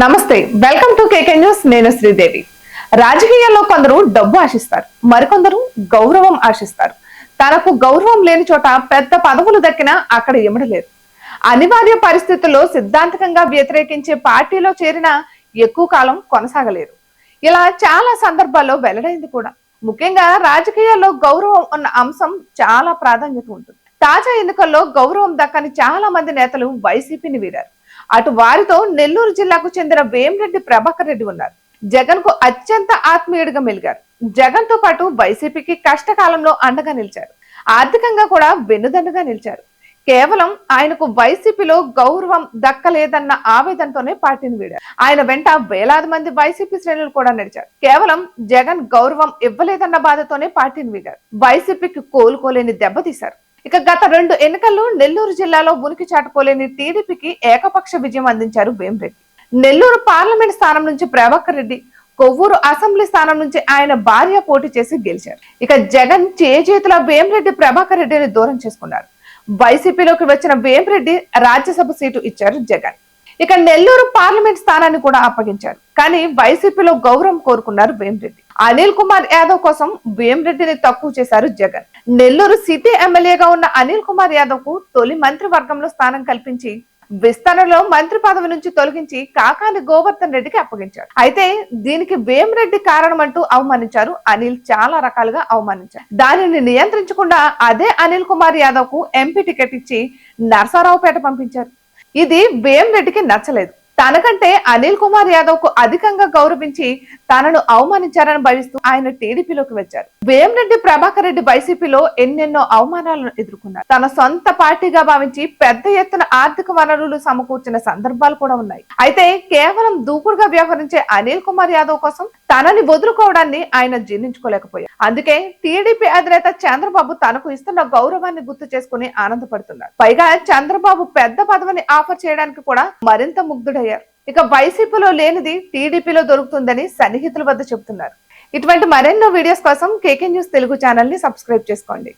నమస్తే, welcome to KK news. నేను శ్రీదేవి. రాజకీయాల్లో కొందరు డబ్బు ఆశిస్తారు, మరికొందరు గౌరవం ఆశిస్తారు. తనకు గౌరవం లేని చోట పెద్ద పదవులు దక్కినా అక్కడ ఇమడలేరు. అనివార్య పరిస్థితుల్లో సిద్ధాంతకంగా వ్యతిరేకించే పార్టీలో చేరినా ఎక్కువ కాలం కొనసాగలేరు. ఇలా చాలా సందర్భాల్లో వెల్లడైంది కూడా. ముఖ్యంగా రాజకీయాల్లో గౌరవం ఉన్న అంశం చాలా ప్రాధాన్యత ఉంటుంది. తాజా ఎన్నికల్లో గౌరవం దక్కని చాలా మంది నేతలు వైసీపీని వీడారు. అటు వారితో నెల్లూరు జిల్లాకు చెందిన వేమిరెడ్డి ప్రభాకర్ రెడ్డి ఉన్నారు. జగన్ కు అత్యంత ఆత్మీయుడిగా మెలిగారు. జగన్ తో పాటు వైసీపీకి కష్టకాలంలో అండగా నిలిచారు. ఆర్థికంగా కూడా వెన్నుదన్నుగా నిలిచారు. కేవలం ఆయనకు వైసీపీలో గౌరవం దక్కలేదన్న ఆవేదనతోనే పార్టీని వీడారు. ఆయన వెంట వేలాది మంది వైసీపీ శ్రేణులు కూడా నడిచారు. కేవలం జగన్ గౌరవం ఇవ్వలేదన్న బాధతోనే పార్టీని వీడారు. వైసీపీకి కోలుకోలేని దెబ్బతీశారు. ఇక గత 2 ఎన్నికల్లో నెల్లూరు జిల్లాలో ఉనికి చాటుకోలేని టీడీపీకి ఏకపక్ష విజయం అందించారు వేమిరెడ్డి. నెల్లూరు పార్లమెంట్ స్థానం నుంచి ప్రభాకర్ రెడ్డి, కొవ్వూరు అసెంబ్లీ స్థానం నుంచి ఆయన భార్య పోటీ చేసి గెలిచారు. ఇక జగన్ చేజేతుల వేమిరెడ్డి ప్రభాకర్ రెడ్డిని దూరం చేసుకున్నారు. వైసీపీలోకి వచ్చిన వేమిరెడ్డి రాజ్యసభ సీటు ఇచ్చారు జగన్. ఇక నెల్లూరు పార్లమెంట్ స్థానాన్ని కూడా అప్పగించారు. కానీ వైసీపీలో గౌరవం కోరుకున్నారు వేమిరెడ్డి. అనిల్ కుమార్ యాదవ్ కోసం వేమిరెడ్డిని తక్కువ చేశారు జగన్. నెల్లూరు సిటీ ఎమ్మెల్యేగా ఉన్న అనిల్ కుమార్ యాదవ్ కు తొలి మంత్రివర్గంలో స్థానం కల్పించి విస్తరణలో మంత్రి పదవి నుంచి తొలగించి కాకాని గోవర్ధన్ రెడ్డికి అప్పగించారు. అయితే దీనికి వేమిరెడ్డి కారణమంటూ అవమానించారు. అనిల్ చాలా రకాలుగా అవమానించారు. దానిని నియంత్రించకుండా అదే అనిల్ కుమార్ యాదవ్ కు ఎంపీ టికెట్ ఇచ్చి నరసరావుపేట పంపించారు. ఇది వేమిరెడ్డికి నచ్చలేదు. తనకంటే అనిల్ కుమార్ యాదవ్ కు అధికంగా గౌరవించి తనను అవమానించారని భావిస్తూ ఆయన టీడీపీలోకి వచ్చారు. వేమిరెడ్డి ప్రభాకర్ రెడ్డి వైసీపీలో ఎన్నెన్నో అవమానాలను ఎదుర్కొన్నారు. తన సొంత పార్టీగా భావించి పెద్ద ఎత్తున ఆర్థిక వనరులు సమకూర్చిన సందర్భాలు కూడా ఉన్నాయి. అయితే కేవలం దూకుడుగా వ్యవహరించే అనిల్ కుమార్ యాదవ్ కోసం తనని వదులుకోవడాన్ని ఆయన జీర్ణించుకోలేకపోయారు. అందుకే టీడీపీ అధినేత చంద్రబాబు తనకు ఇస్తున్న గౌరవాన్ని గుర్తు చేసుకుని ఆనందపడుతున్నారు. పైగా చంద్రబాబు పెద్ద పదవిని ఆఫర్ చేయడానికి కూడా మరింత ముగ్ధుడయ్యారు. ఇక వైసీపీలో లేనిది టీడీపీలో దొరుకుతుందని సన్నిహితుల వద్ద చెబుతున్నారు. ఇటువంటి మరెన్నో వీడియోస్ కోసం కేకే న్యూస్ తెలుగు ఛానల్ ని సబ్స్క్రైబ్ చేసుకోండి.